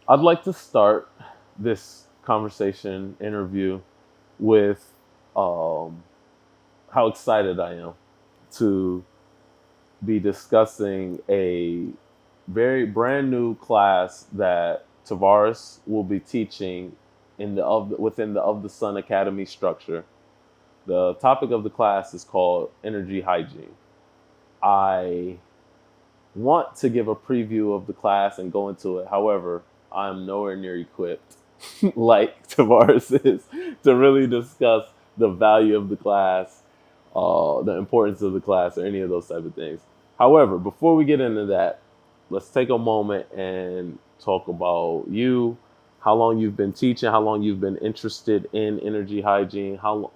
I'd like to start this conversation interview with um, how excited I am to be discussing a very brand new class that Tavares will be teaching within the Of the Sun Academy structure. The topic of the class is called Energy Hygiene. I want to give a preview of the class and go into it. However, I'm nowhere near equipped like Tavares is to really discuss the value of the class, the importance of the class, or any of those type of things. However, before we get into that, let's take a moment and talk about you, how long you've been teaching, how long you've been interested in energy hygiene, how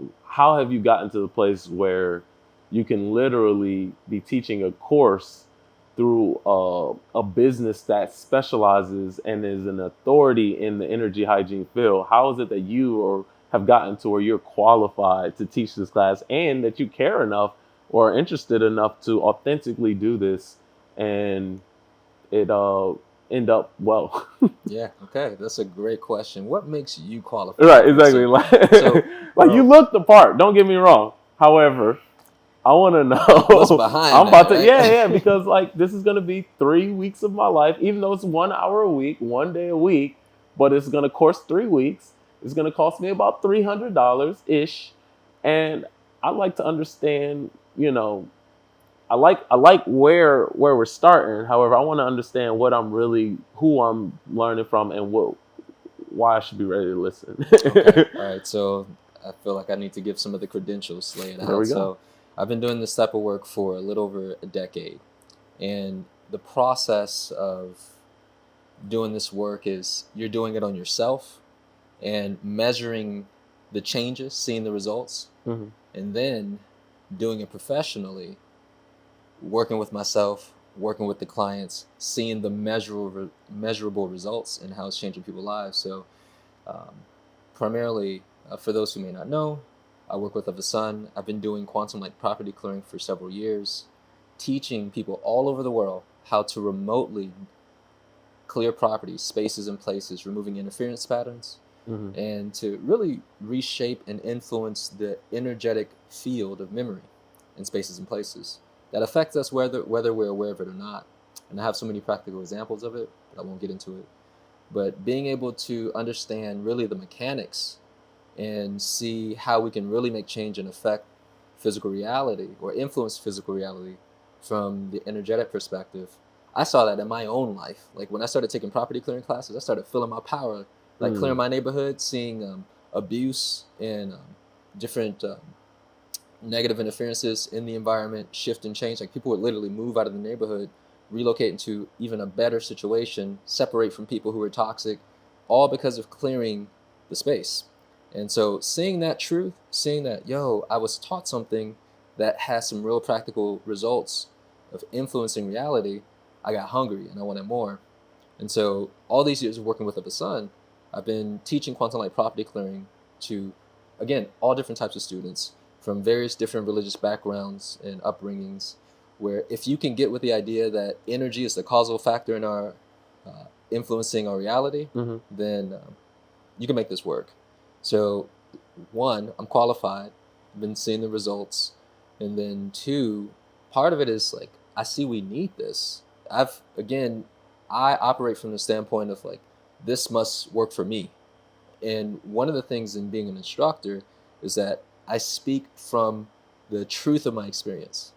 have you gotten to the place where you can literally be teaching a course through a business that specializes and is an authority in the energy hygiene field. How is it that have gotten to where you're qualified to teach this class and that you care enough or are interested enough to authentically do this and it end up well? Yeah, okay. That's a great question. What makes you qualified, Right, right? exactly. So, so, Like you bro, look the part, don't get me wrong. However, I want to what's know. behind I'm that, about to, right? yeah, because like this is gonna be 3 weeks of my life, even though it's 1 hour a week, 1 day a week, but it's gonna cost 3 weeks. It's gonna cost me about $300 ish, and I like to understand. I like where we're starting. However, I want to understand who I'm learning from, and why I should be ready to listen. Okay, all right. So, I feel like I need to give some of the credentials, lay it There out. we go. So, I've been doing this type of work for a little over a decade. And the process of doing this work is you're doing it on yourself and measuring the changes, seeing the results, Hmm. and then doing it professionally, working with myself, working with the clients, seeing the measurable results and how it's changing people's lives. So, um, primarily, for those who may not know, I work with Of the Sun. I've been doing quantum light property clearing for several years, teaching people all over the world how to remotely clear properties, spaces, and places, removing interference patterns, Hmm. and to really reshape and influence the energetic field of memory in spaces and places that affects us whether we're aware of it or not. And I have so many practical examples of it, but I won't get into it. But being able to understand really the mechanics and see how we can really make change and affect physical reality or influence physical reality from the energetic perspective. I saw that in my own life. Like when I started taking property clearing classes, I started feeling my power, like clearing Mm. my neighborhood, seeing abuse and different negative interferences in the environment shift and change. Like people would literally move out of the neighborhood, relocate into even a better situation, separate from people who were toxic, all because of clearing the space. And so seeing that truth, seeing that, yo, I was taught something that has some real practical results of influencing reality, I got hungry and I wanted more. And so all these years of working with the Sun, I've been teaching quantum light property clearing to, again, all different types of students from various different religious backgrounds and upbringings, where if you can get with the idea that energy is the causal factor in our influencing our reality, Hmm. then you can make this work. So, one, I'm qualified, I've been seeing the results, and then two, part of it is like I see we need this. I operate from the standpoint of like this must work for me. And one of the things in being an instructor is that I speak from the truth of my experience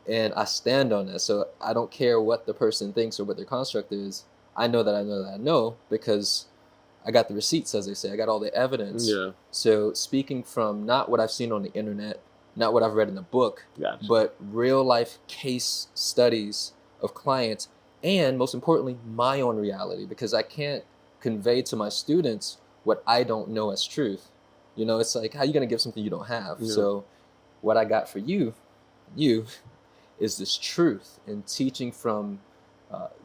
and I stand on that. So I don't care what the person thinks or what their construct is. I know that I know that I know because I got the receipts, as they say. I got all the evidence. Yeah, So speaking from not what I've seen on the internet, not what I've read in the book, gotcha. but real life case studies of clients, and most importantly, my own reality, because I can't convey to my students what I don't know as truth. You know, it's like how you gonna give something you don't have. Yeah. So what I got for you is this truth and teaching from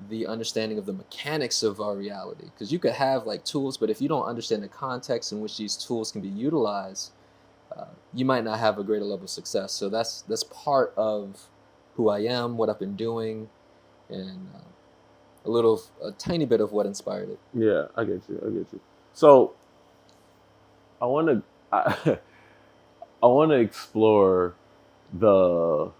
the understanding of the mechanics of our reality. Because you could have like tools, but if you don't understand the context in which these tools can be utilized, you might not have a greater level of success. So that's part of who I am, what I've been doing, and a tiny bit of what inspired it. Yeah, I get you. I get you. So I want to, I want to explore the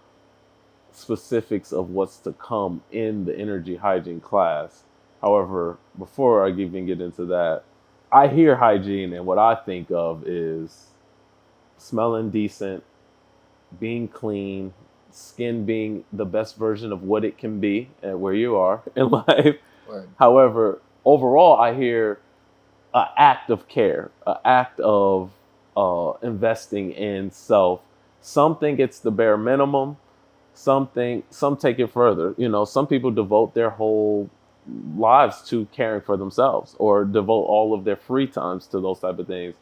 specifics of what's to come in the energy hygiene class. However, before I even get into that, I hear hygiene and what I think of is smelling decent, being clean, skin being the best version of what it can be and where you are in life. Right. However, overall, I hear an act of care, an act of investing in self. Some think it's the bare minimum. Some take it further. You know, some people devote their whole lives to caring for themselves or devote all of their free times to those type of things.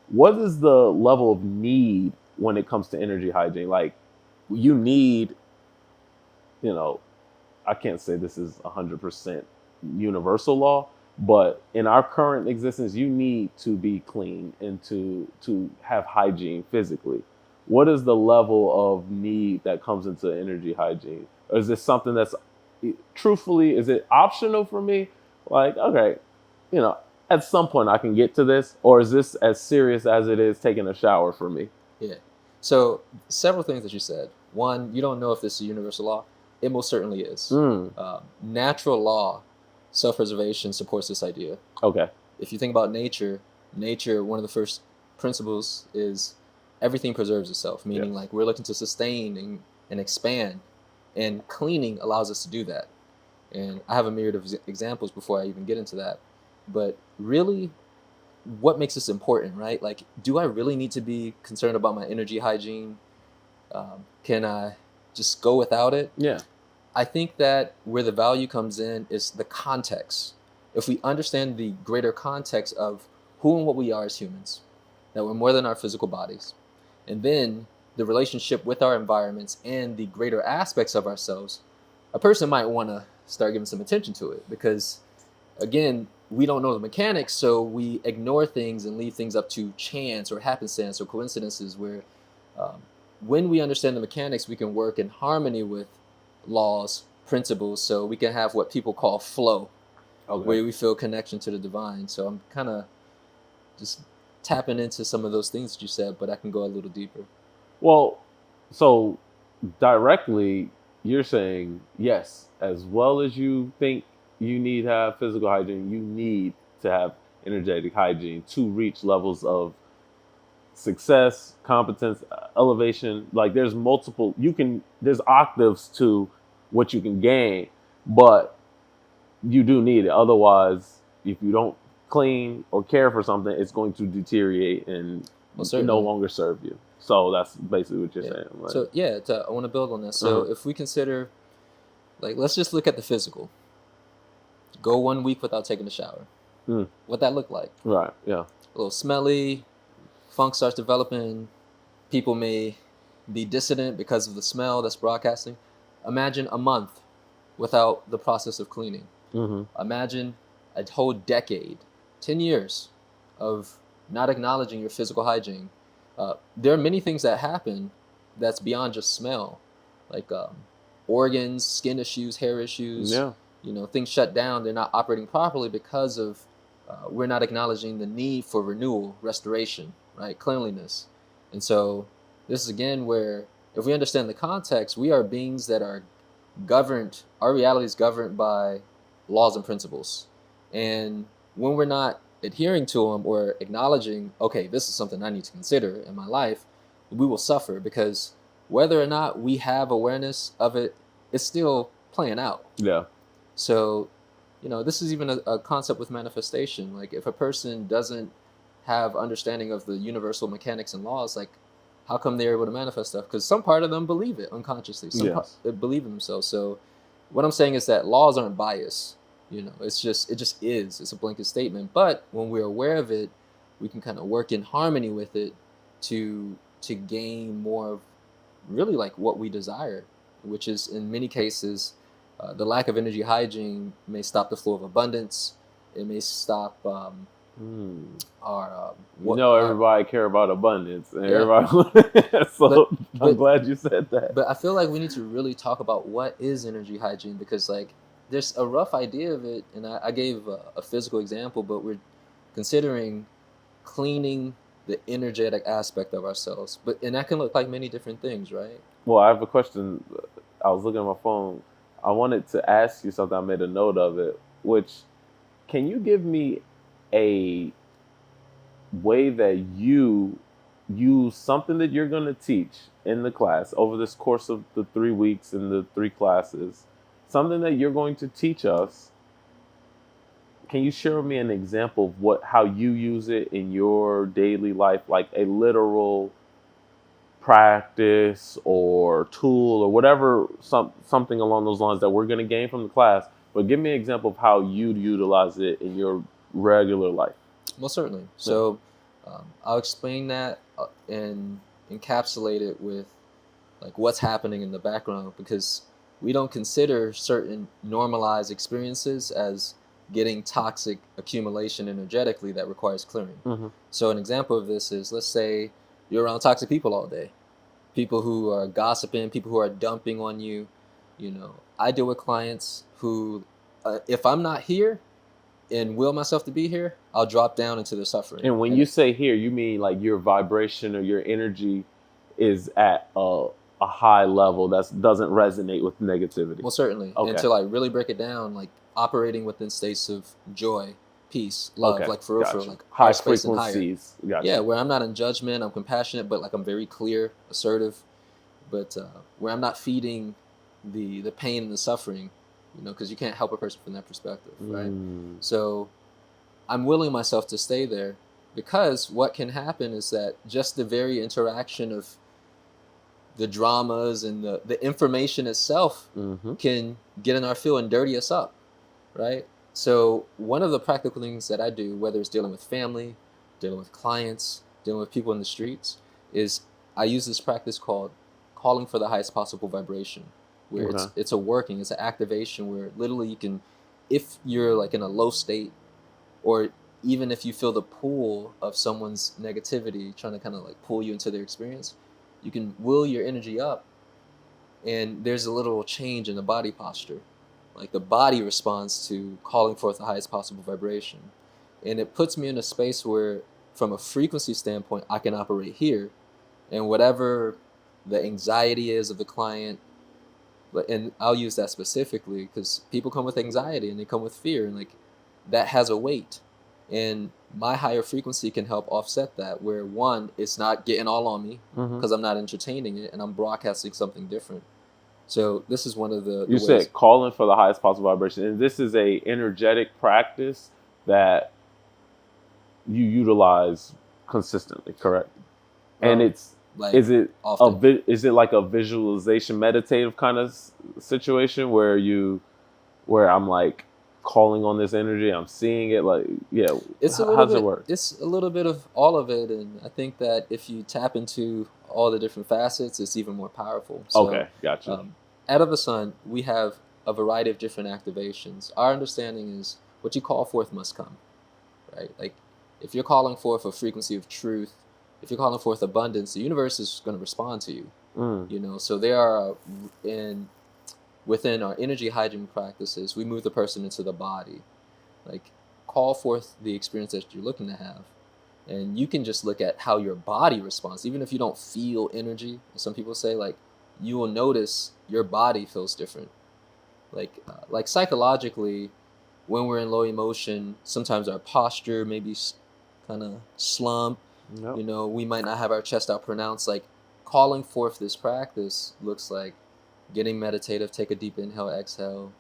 What is the level of need when it comes to energy hygiene? Like, you need, you know, I can't say this is 100% universal law, but in our current existence, you need to be clean and to have hygiene physically. What is the level of need that comes into energy hygiene? Or is this something that's, truthfully, is it optional for me? Like, okay, you know, at some point I can get to this, or is this as serious as it is taking a shower for me? Yeah. So several things that you said. One, you don't know if this is a universal law. It most certainly is. Natural law, self-preservation supports this idea. Okay. If you think about nature, one of the first principles is everything preserves itself, meaning Yes. like we're looking to sustain and expand, and cleaning allows us to do that. And I have a myriad of examples before I even get into that. But really, what makes this important, right? Like, do I really need to be concerned about my energy hygiene? Can I just go without it? Yeah. I think that where the value comes in is the context. If we understand the greater context of who and what we are as humans, that we're more than our physical bodies, and then the relationship with our environments and the greater aspects of ourselves, a person might want to start giving some attention to it because, again, we don't know the mechanics, so we ignore things and leave things up to chance or happenstance or coincidences where when we understand the mechanics, we can work in harmony with laws, principles, so we can have what people call flow, where we feel connection to the divine. So I'm kind of just tapping into some of those things that you said, but I can go a little deeper. Well, so directly, you're saying yes, as well as you think you need to have physical hygiene, you need to have energetic hygiene to reach levels of success, competence, elevation. Like, there's multiple, there's octaves to what you can gain, but you do need it. Otherwise, if you don't clean or care for something, it's going to deteriorate and no longer serve you. So that's basically what you're saying. Right? So yeah, I want to build on this. So if we consider, like, let's just look at the physical. Go 1 week without taking a shower. What that look like? Right. Yeah. A little smelly. Funk starts developing. People may be dissident because of the smell that's broadcasting. Imagine a month without the process of cleaning. Imagine a whole decade, 10 years of not acknowledging your physical hygiene. There are many things that happen that's beyond just smell, like organs, skin issues, hair issues. Yeah. You know, things shut down. They're not operating properly because of we're not acknowledging the need for renewal, restoration, right? Cleanliness. And so this is again where if we understand the context, we are beings that are governed, our reality is governed by laws and principles. And when we're not adhering to them or acknowledging, okay, this is something I need to consider in my life, we will suffer because whether or not we have awareness of it, it's still playing out. Yeah. So, you know, this is even a concept with manifestation. Like, if a person doesn't have understanding of the universal mechanics and laws, like, how come they're able to manifest stuff? Because some part of them believe it unconsciously. They believe in themselves. So what I'm saying is that laws aren't biased. You know, it just is. It's a blanket statement. But when we're aware of it, we can kind of work in harmony with it to gain more of really like what we desire, which is in many cases, the lack of energy hygiene may stop the flow of abundance. It may stop our. Everybody care about abundance, and everybody. I'm glad you said that. But I feel like we need to really talk about what is energy hygiene, because like there's a rough idea of it, and I gave a physical example, but we're considering cleaning the energetic aspect of ourselves. And that can look like many different things, right? Well, I have a question. I was looking at my phone. I wanted to ask you something. I made a note of it. Which, can you give me a way that you use something that you're going to teach in the class over this course of the 3 weeks and the 3 classes, something that you're going to teach us? Can you share with me an example of how you use it in your daily life, like a literal practice or tool or whatever, something along those lines that we're going to gain from the class? But give me an example of how you'd utilize it in your regular life. Most certainly. So I'll explain that and encapsulate it with like what's happening in the background, because we don't consider certain normalized experiences as getting toxic accumulation energetically that requires clearing. Mm-hmm. So an example of this is, let's say you're around toxic people all day, people who are gossiping, people who are dumping on you. You know, I deal with clients who, if I'm not here and will myself to be here, I'll drop down into the suffering. And when you say here, you mean like your vibration or your energy is at a high level that doesn't resonate with negativity. Well, certainly. Okay. And to like really break it down, like operating within states of joy, peace, love, Okay. like for real, Gotcha. for like high space and higher. frequencies. Gotcha. Yeah, where I'm not in judgment, I'm compassionate, but like I'm very clear, assertive, but where I'm not feeding the pain and the suffering, you know, because you can't help a person from that perspective, right? So I'm willing myself to stay there, because what can happen is that just the very interaction of the dramas and the information itself can get in our field and dirty us up, right? So one of the practical things that I do, whether it's dealing with family, dealing with clients, dealing with people in the streets, is I use this practice called calling for the highest possible vibration, where it's an activation where literally you can, if you're like in a low state, or even if you feel the pull of someone's negativity trying to kind of like pull you into their experience, you can will your energy up, and there's a little change in the body posture. Like the body responds to calling forth the highest possible vibration. And it puts me in a space where, from a frequency standpoint, I can operate here. And whatever the anxiety is of the client, and I'll use that specifically because people come with anxiety and they come with fear, and like that has a weight. And my higher frequency can help offset that, where one, it's not getting all on me because I'm not entertaining it and I'm broadcasting something different. So this is one of the you ways. said calling for the highest possible vibration, and this is a energetic practice that you utilize consistently, correct? And it's like is it often. is it like a visualization, meditative kind of situation where I'm like calling on this energy, I'm seeing it, like, yeah, it's a how little does bit, it work? It's a little bit of all of it, and I think that if you tap into all the different facets, it's even more powerful. So, Okay, gotcha. Out of the sun, we have a variety of different activations. Our understanding is what you call forth must come, right? Like if you're calling forth a frequency of truth, if you're calling forth abundance, the universe is going to respond to you. You know, so there are within our energy hygiene practices, we move the person into the body, like call forth the experience that you're looking to have. And you can just look at how your body responds, even if you don't feel energy. Some people say, like, you will notice your body feels different. Like psychologically, when we're in low emotion, sometimes our posture maybe kind of slump. Yep. You know, we might not have our chest out pronounced. Like calling forth this practice looks like getting meditative. Take a deep inhale, exhale.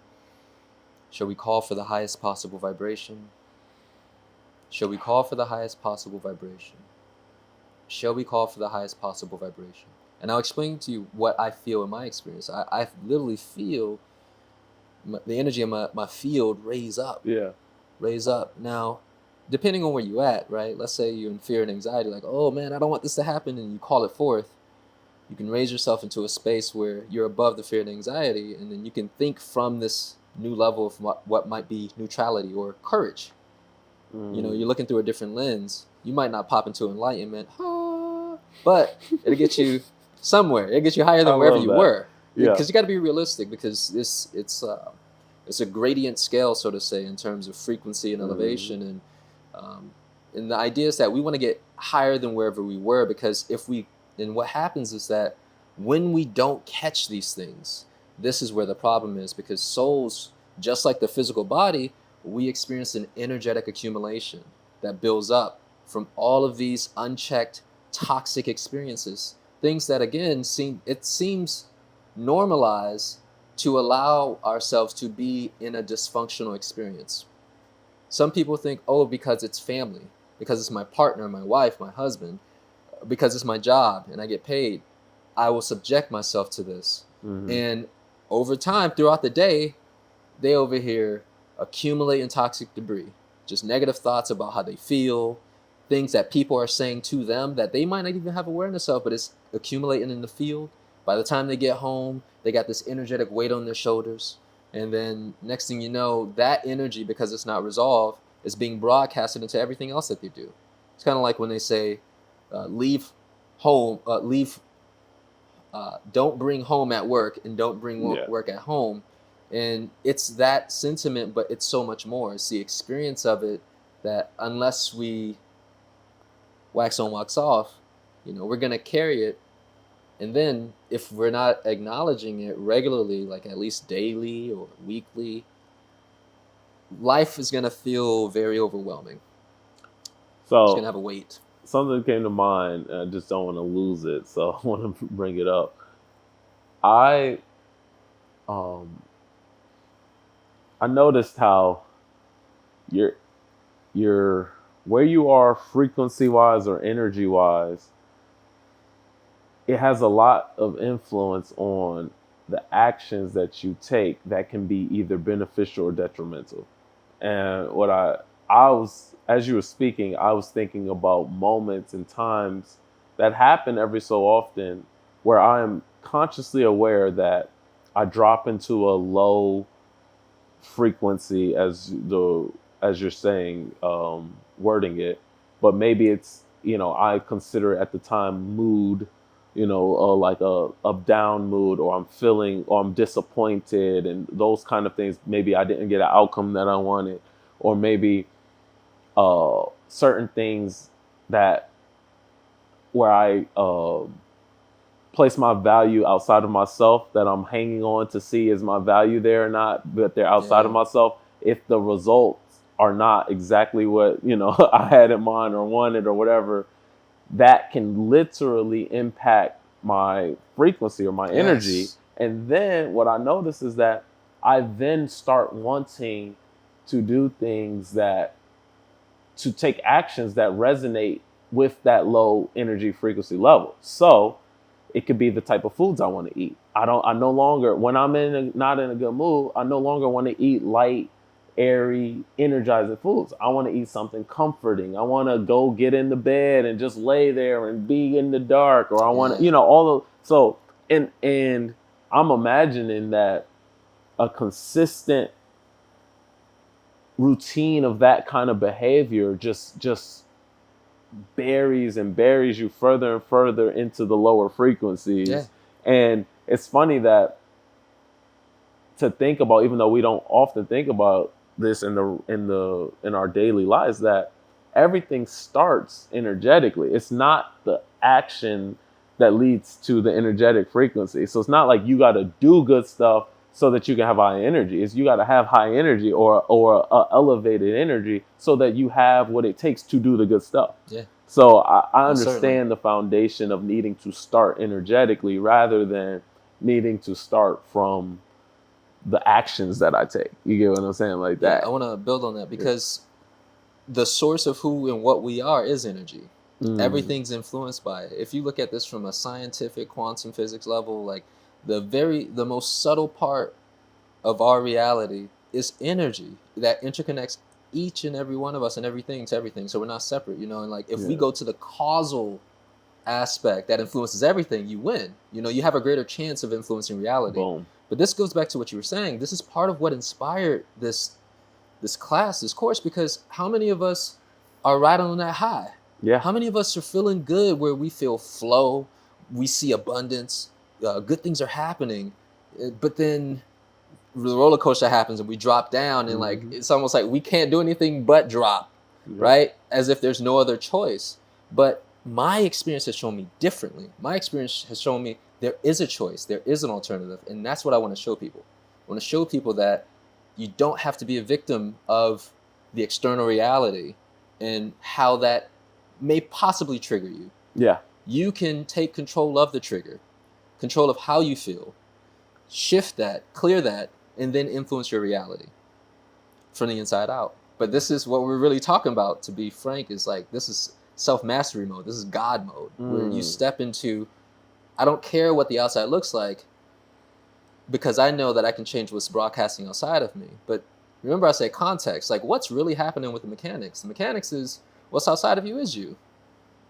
Shall we call for the highest possible vibration? Shall we call for the highest possible vibration? Shall we call for the highest possible vibration? And I'll explain to you what I feel in my experience. I literally feel the energy of my field raise up. Yeah. Raise up. Now, depending on where you're at, right? Let's say you're in fear and anxiety, like, oh man, I don't want this to happen, and you call it forth. You can raise yourself into a space where you're above the fear and anxiety, and then you can think from this new level of what might be neutrality or courage. You know, you're looking through a different lens. You might not pop into enlightenment, but it'll get you somewhere. It'll get you higher than wherever you were. Yeah. Because you got to be realistic, because it's a gradient scale, so to say, in terms of frequency and Mm. elevation. And the idea is that we want to get higher than wherever we were, because and what happens is that when we don't catch these things, this is where the problem is, because souls, just like the physical body, we experience an energetic accumulation that builds up from all of these unchecked toxic experiences, things that again seems normalized to allow ourselves to be in a dysfunctional experience. Some people think, oh, because it's family, because it's my partner, my wife, my husband, because it's my job and I get paid, I will subject myself to this. Mm-hmm. And over time, throughout the day, they over here accumulating toxic debris, just negative thoughts about how they feel, things that people are saying to them that they might not even have awareness of, but it's accumulating in the field. By the time they get home, they got this energetic weight on their shoulders. And then next thing you know, that energy, because it's not resolved, is being broadcasted into everything else that they do. It's kind of like when they say, leave home, don't bring home at work and don't bring Yeah. work at home. And it's that sentiment, but it's so much more. It's the experience of it that unless we wax on, wax off, we're going to carry it. And then if we're not acknowledging it regularly, like at least daily or weekly, life is going to feel very overwhelming. It's going to So have a weight. something came to mind, and I just don't want to lose it, so I want to bring it up. I um I noticed how you're you're where you are frequency wise or energy wise, it has a lot of influence on the actions that you take that can be either beneficial or detrimental. And I was, as you were speaking, I was thinking about moments and times that happen every so often where I am consciously aware that I drop into a low frequency, as you're saying, wording it, but maybe it's, I consider it at the time mood, like a down mood, or I'm feeling, or I'm disappointed, and those kind of things. Maybe I didn't get an outcome that I wanted, or maybe certain things that where I place my value outside of myself, that I'm hanging on to see is my value there or not, but they're outside of Yeah. myself. If the results are not exactly what I had in mind or wanted or whatever, that can literally impact my frequency or my energy. Yes. And then what I notice is that I then start wanting to do things that to take actions that resonate with that low energy frequency level. So it could be the type of foods I want to eat. I no longer, when I'm not in a good mood, I no longer want to eat light, airy, energizing foods. I want to eat something comforting. I want to go get in the bed and just lay there and be in the dark, or I want to, Yeah. all of, so, and I'm imagining that a consistent routine of that kind of behavior just buries and buries you further and further into the lower Yeah. frequencies. And it's funny that to think about, even though we don't often think about this in our daily lives, that everything starts energetically. It's not the action that leads to the energetic frequency. So it's not like you got to do good stuff so that you can have high energy. It's you got to have high energy, or elevated energy, so that you have what it takes to do the good stuff. Yeah. So I Most certainly. understand the foundation of needing to start energetically rather than needing to start from the actions that I take. You get what I'm saying? Like Yeah. I that. want to build on that, because the source of who and what we are is energy. Mm, Everything's influenced by it. If you look at this from a scientific quantum physics level, like the most subtle part of our reality is energy that interconnects each and every one of us and everything to everything. So we're not separate, and like if we yeah. go to the causal aspect that influences everything, you win. You have a greater chance of influencing reality. Boom. But this goes back to what you were saying. This is part of what inspired this class, this course, because how many of us are riding on that high? Yeah. How many of us are feeling good, where we feel flow, we see abundance, good things are happening, but then the roller coaster happens and we drop down, and like it's almost like we can't do anything but drop, right? As if there's no other choice. But my experience has shown me differently. My experience has shown me there is a choice, there is an alternative, and that's what I want to show people. I want to show people that you don't have to be a victim of the external reality and how that may possibly trigger you. Yeah. You can take control of the trigger, control of how you feel, shift that, clear that, and then influence your reality from the inside out. But this is what we're really talking about, to be frank, is like, this is self-mastery mode. This is God mode, where you step into, I don't care what the outside looks like, because I know that I can change what's broadcasting outside of me. But remember I said context, like what's really happening with the mechanics? The mechanics is what's outside of you is you.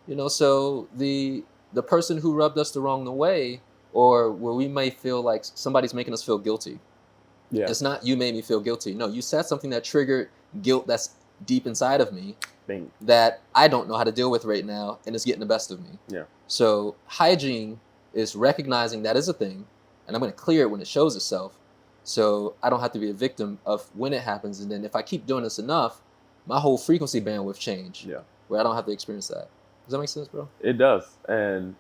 You know, so the person who rubbed us the wrong way, or where we may feel like somebody's making us feel guilty. Yeah. It's not you made me feel guilty. No, you said something that triggered guilt that's deep inside of me that I don't know how to deal with right now, and it's getting the best of me. Yeah. So hygiene is recognizing that is a thing, and I'm going to clear it when it shows itself, so I don't have to be a victim of when it happens. And then if I keep doing this enough, my whole frequency bandwidth change. Yeah. Where I don't have to experience that. Does that make sense, bro? It does. And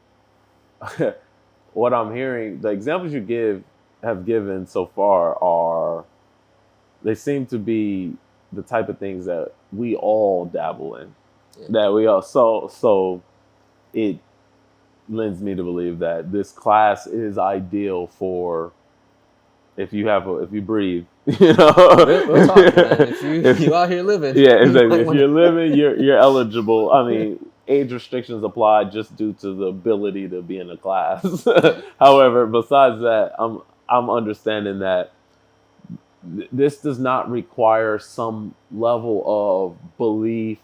what I'm hearing, the examples you have given so far they seem to be the type of things that we all dabble in. Yeah. That we all, so it lends me to believe that this class is ideal for if you breathe, you know. We'll talk, man. If you out here living. Yeah, exactly. If you're living, you're eligible. I mean, age restrictions apply just due to the ability to be in a class. However, besides that, I'm understanding that this does not require some level of belief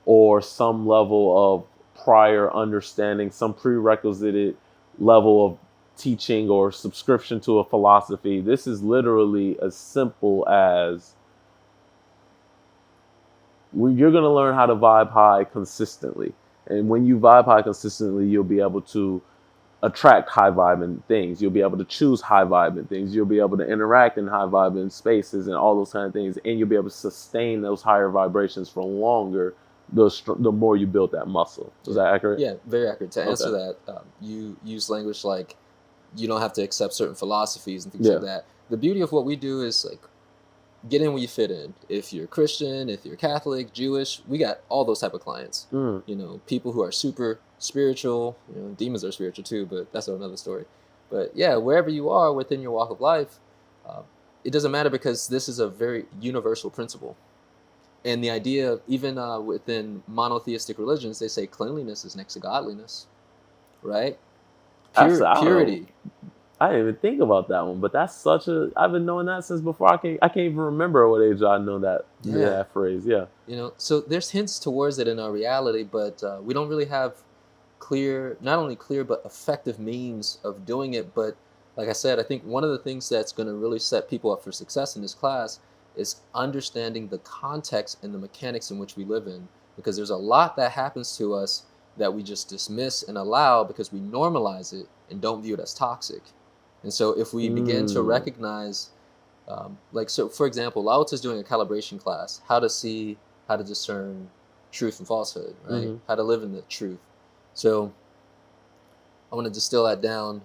or some level of prior understanding, some prerequisite level of teaching or subscription to a philosophy. This is literally as simple as you're going to learn how to vibe high consistently. And when you vibe high consistently, you'll be able to attract high vibing things. You'll be able to choose high vibing things. You'll be able to interact in high vibing spaces and all those kind of things. And you'll be able to sustain those higher vibrations for longer the more you build that muscle. Is that accurate? Yeah, very accurate. To answer that, you use language like you don't have to accept certain philosophies and things like that. The beauty of what we do is like get in where you fit in. If you're Christian, if you're Catholic, Jewish, we got all those type of clients. You know, people who are super spiritual, you know, demons are spiritual too, but that's another story. But yeah, wherever you are within your walk of life, it doesn't matter, because this is a very universal principle. And the idea, even within monotheistic religions, they say cleanliness is next to godliness, right? Purity. I didn't even think about that one, but that's I've been knowing that since before I can't even remember what age I know that phrase. Yeah. You know, so there's hints towards it in our reality, but we don't really have not only clear, but effective means of doing it. But like I said, I think one of the things that's going to really set people up for success in this class is understanding the context and the mechanics in which we live in, because there's a lot that happens to us that we just dismiss and allow because we normalize it and don't view it as toxic. And so if we begin to recognize, so for example, Lao Tzu is doing a calibration class, how to discern truth and falsehood, right? How to live in the truth. So I want to distill that down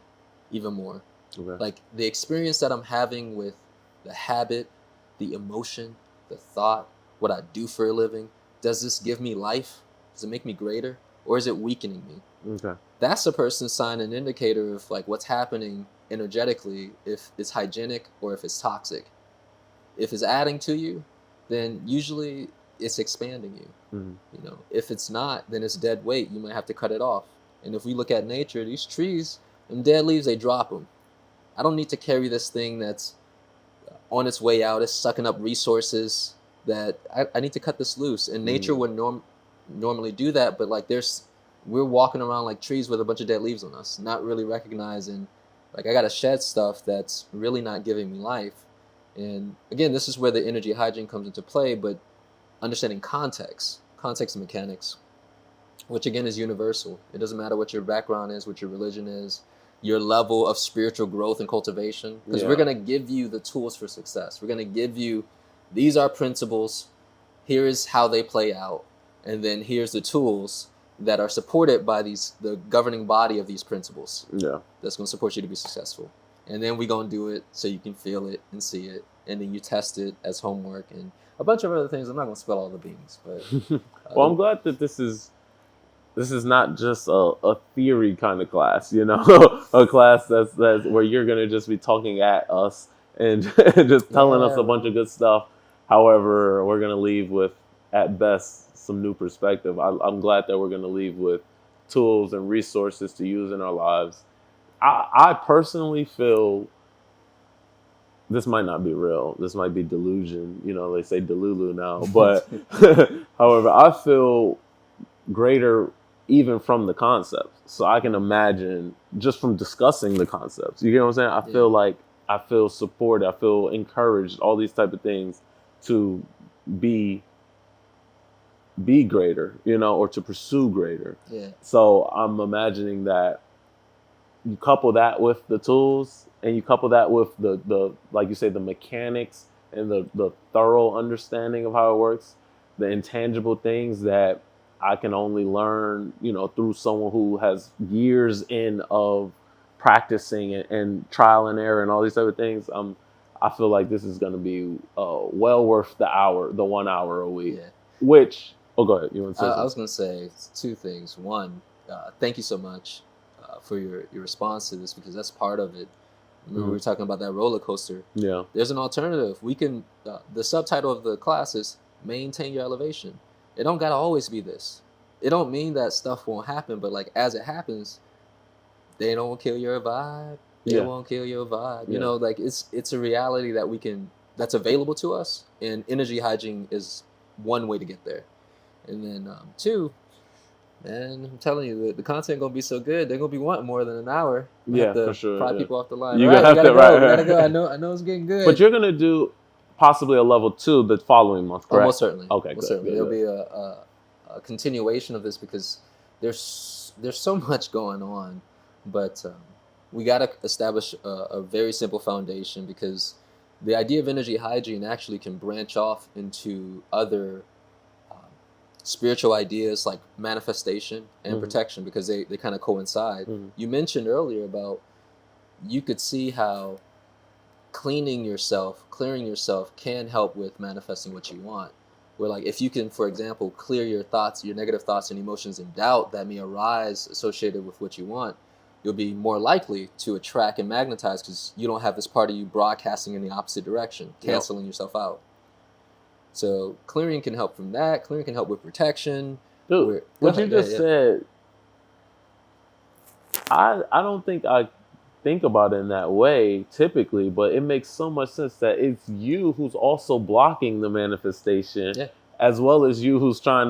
even more. Okay. Like the experience that I'm having with the habit, the emotion, the thought, what I do for a living, does this give me life? Does it make me greater? Or is it weakening me? Okay. That's a person's sign and indicator of like what's happening energetically, if it's hygienic or if it's toxic. If it's adding to you, then usually it's expanding you. You know, if it's not, then it's dead weight. You might have to cut it off. And if we look at nature, these trees, them dead leaves, they drop them. I don't need to carry this thing that's on its way out. It's sucking up resources that I need to cut this loose. And nature would normally do that, but like we're walking around like trees with a bunch of dead leaves on us, not really recognizing like I gotta shed stuff that's really not giving me life. And again, this is where the energy hygiene comes into play, but understanding context and mechanics, which again is universal. It doesn't matter what your background is, what your religion is. your level of spiritual growth and cultivation, because we're Yeah. going to give you the tools for success. We're going to give you, these are principles, here is how they play out, and then here's the tools that are supported by the governing body of these principles Yeah. that's going to support you to be successful. And then we're going to do it so you can feel it and see it, and then you test it as homework and a bunch of other things. I'm not going to spell all the beans, but Well, I'm glad that this is not just a theory kind of class, you know, a class that's where you're gonna just be talking at us and just telling us yeah, a bunch of good stuff. However, we're gonna leave with, at best, some new perspective. I'm glad that we're gonna leave with tools and resources to use in our lives. I personally feel this might not be real. This might be delusion. You know, they say delulu now, but however, I feel greater even from the concepts. So I can imagine just from discussing the concepts. You get what I'm saying? I feel like I feel supported. I feel encouraged. All these type of things to be greater, you know, or to pursue greater. Yeah. So I'm imagining that you couple that with the tools and you couple that with the like you say, the mechanics and the thorough understanding of how it works, the intangible things that I can only learn, you know, through someone who has years in of practicing and trial and error and all these type of things. I feel like this is going to be well worth the 1 hour a week. Yeah. Which, go ahead. You want to say I was going to say two things. One, thank you so much for your response to this, because that's part of it. Remember, we were talking about that roller coaster. Yeah. There's an alternative. We can, the subtitle of the class is Maintain Your Elevation. It don't gotta always be this. It don't mean that stuff won't happen, but like as it happens, they don't kill your vibe. They won't kill your vibe. You know, like it's a reality that that's available to us, and energy hygiene is one way to get there. And then two, man, I'm telling you, the content gonna be so good. They're gonna be wanting more than an hour. Yeah, for sure. Pry people off the line. You right, have we gotta to, go. right, We gotta go. I know it's getting good. But you're gonna do possibly a level 2 the following month, correct? Most certainly. Okay, most good, certainly. good, There'll be a continuation of this, because there's so much going on, but we got to establish a very simple foundation, because the idea of energy hygiene actually can branch off into other spiritual ideas like manifestation and protection, because they kind of coincide. You mentioned earlier about, you could see how clearing yourself can help with manifesting what you want. Where, like, if you can, for example, clear your thoughts, your negative thoughts and emotions and doubt that may arise associated with what you want, you'll be more likely to attract and magnetize, because you don't have this part of you broadcasting in the opposite direction, canceling yourself out. So clearing can help from that. Clearing can help with protection. Dude, what you just said, I don't think I think about it in that way typically, but it makes so much sense that it's you who's also blocking the manifestation, as well as you who's trying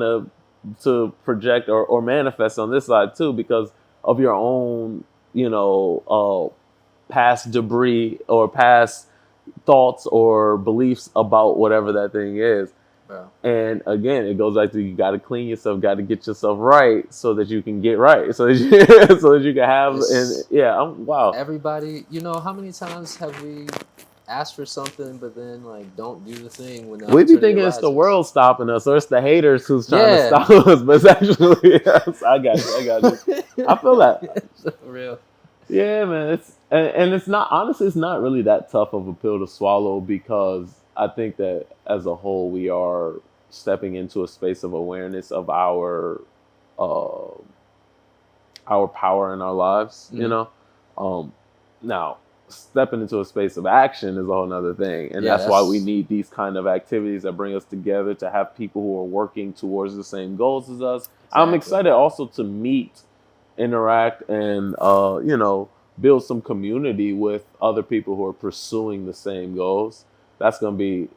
to project or manifest on this side too, because of your own, you know, past debris or past thoughts or beliefs about whatever that thing is. And again, it goes back to, you got to clean yourself, got to get yourself right so that you can get right, so that you can have. And wow. Everybody, you know, how many times have we asked for something, but then like don't do the thing when we be thinking it's the world stopping us, or it's the haters who's trying to stop us, but it's actually I got you. I feel that. For real. Yeah, man. And it's not, honestly, it's not really that tough of a pill to swallow, because I think that as a whole, we are stepping into a space of awareness of our power in our lives, you know? Now, stepping into a space of action is a whole nother thing. And that's why we need these kind of activities that bring us together, to have people who are working towards the same goals as us. Exactly. I'm excited also to meet, interact, and, you know, build some community with other people who are pursuing the same goals. That's going to be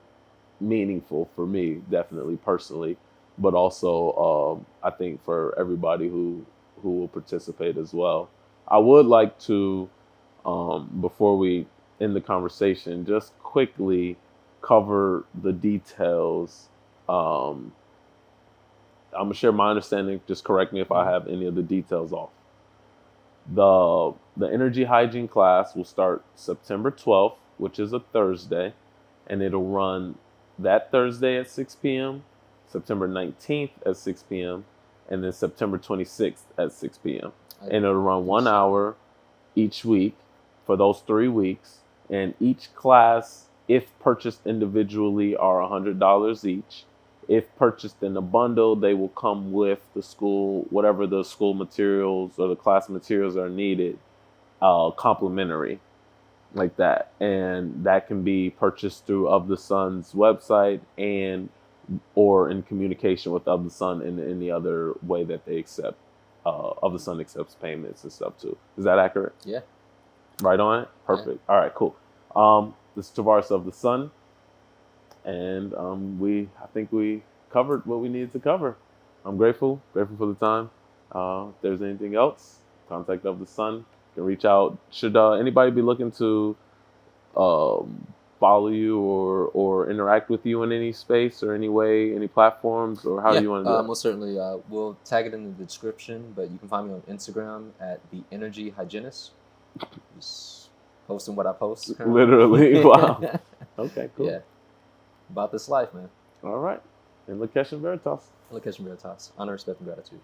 meaningful for me, definitely, personally, but also I think for everybody who will participate as well. I would like to, before we end the conversation, just quickly cover the details. I'm going to share my understanding. Just correct me if I have any of the details off. The Energy Hygiene class will start September 12th, which is a Thursday, and it'll run that Thursday at 6 p.m., September 19th at 6 p.m., and then September 26th at 6 p.m. And it'll run 1 hour each week for those 3 weeks. And each class, if purchased individually, are $100 each. If purchased in a bundle, they will come with the school, whatever the school materials or the class materials are needed, complimentary, like that. And that can be purchased through Of The Sun's website and or in communication with Of The Sun in any other way that they accept. Of The Sun accepts payments and stuff too. Is that accurate? Yeah. Right on it? Perfect. Yeah. All right, cool. This is Tarvars Of The Sun. And I think we covered what we needed to cover. I'm grateful for the time. If there's anything else, contact Of The Sun. You can reach out. Should anybody be looking to follow you or interact with you in any space or any way, any platforms, or how do you want to do it? Most certainly. We'll tag it in the description, but you can find me on Instagram at the Energy Hygienist. Just posting what I post. Literally. Wow. Okay, cool. Yeah. About this life, man. All right. And Lakesh and Veritas. Location Veritas. Honor, respect, and gratitude.